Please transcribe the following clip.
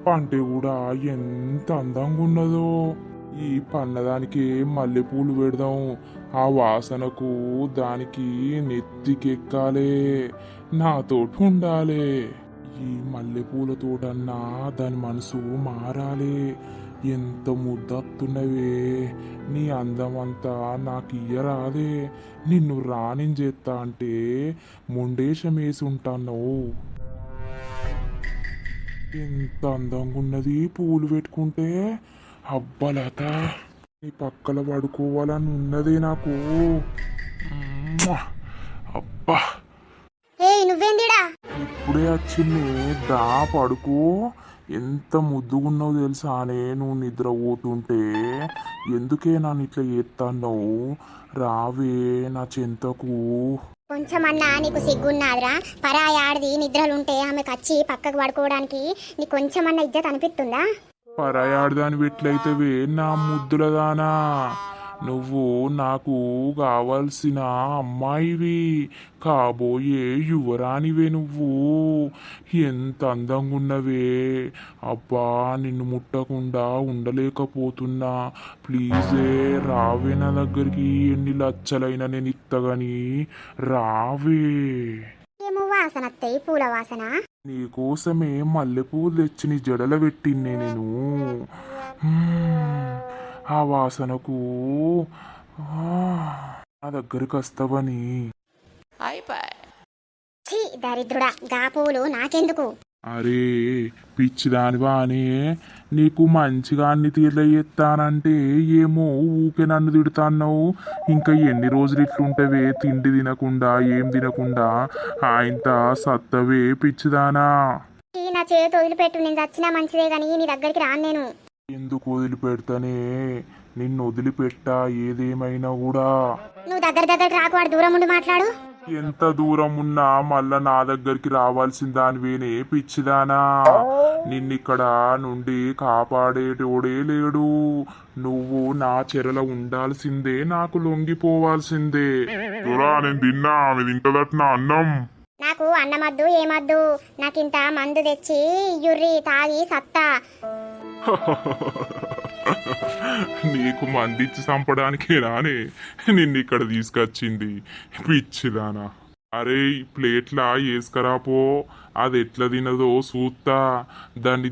పంట కూడా ఎంత అందంగా ఉన్నదో. ఈ పన్నదానికి మల్లెపూలు పెడదాం. ఆ వాసనకు దానికి నెత్తికెక్కాలే, నాతోటి ఉండాలి. ఈ మల్లెపూల తోటన్నా దాని మనసు మారాలి. ఎంత ముద్దస్తున్నవే, నీ అందమంతా నాకు ఇయ్యరాదే. నిన్ను రాణించేస్తా అంటే ముండేశం వేసి ఉంటాను. ఎంత అందంగా ఉన్నది పూలు పెట్టుకుంటే. అబ్బలత, నీ పక్కల పడుకోవాలని ఉన్నదే నాకు. మ్మ్. అబ్బా, ఏయ్ నువ్వేందిడా? ఇప్పుడే వచ్చింది. దా పడుకో. ఎంత ముద్దుగున్నావు తెలుసా అనే నువ్వు నిద్ర పోతుంటే. ఎందుకే నన్ను ఇట్లా చేస్తావు? రావే నా చెంతకు. కొంచెమన్నా నీకు సిగ్గున్నాదిరా? పరాయి ఆడిది నిద్రలుంటే ఆమెకు వచ్చి పక్కకు పడుకోవడానికి నీకు కొంచెమన్నా ఇజ్జత్ అనిపిస్తుందా? పరాయాడదాని వెట్లయితవే నా ముద్దులదానా. నువ్వు నాకు కావలసిన అమ్మాయివి, కాబోయే యువరానివే నువ్వు. ఎంత అందంగా ఉన్నవే. అబ్బా, నిన్ను ముట్టకుండా ఉండలేకపోతున్నా. ప్లీజే రావే నా దగ్గరికి. ఎన్ని లచ్చలైనా నేను ఇత్తగాని రావే. ఏమో వాసన అత్తయ్య, పూల వాసన. నీకోసమే మల్లెపూలు తెచ్చి నీ జడల పెట్టిన్నే నేను. హ్మ్, ఆ వాసనకు నా దగ్గరికి వస్తావని. ఛీ దరిద్రుడా, గా పూలు నాకెందుకు? అరే పిచ్చిదానివా అని నీకు మంచిగా అన్ని తీర్ల చేస్తానంటే ఏమో ఊకే నన్ను తిడుతాన్నావు. ఇంకా ఎన్ని రోజులు ఇట్లుంటవే తిండి తినకుండా, ఏం తినకుండా? ఆయంత సత్తవే పిచ్చిదానా. ఈ నా చేతి వదిలిపెట్టు, నేను చచ్చినా మంచిదే గాని నీ దగ్గరికి రాను నేను. ఎందుకు వదిలిపెడతానే? నిన్ను వదిలిపెట్టా ఏదేమైనా కూడా. నువ్వు దగ్గర రాకు, వాడు దూరం ఉండి మాట్లాడు. ఎంత దూరం ఉన్నా మళ్ళా నా దగ్గరికి రావాల్సిన దానివేనే పిచ్చిదానా. నిన్నిక్కడ నుండి కాపాడేటోడే లేడు. నువ్వు నా చెరలో ఉండాల్సిందే, నాకు లొంగిపోవాల్సిందే. నేను తిన్నా, ఆమె తింటదట నా అన్నం. నాకు అన్నమద్దు ఏమద్దు, నాకింత మందు తెచ్చి యుర్రి తాగి సత్తా. నీకు మందిచ్చి చంపడానికేనానే నిన్నిక్కడ తీసుకొచ్చింది పిచ్చిదానా. అరే ప్లేట్లా వేసుకరాపో. అది ఎట్లా తినదో చూస్తా. దాన్ని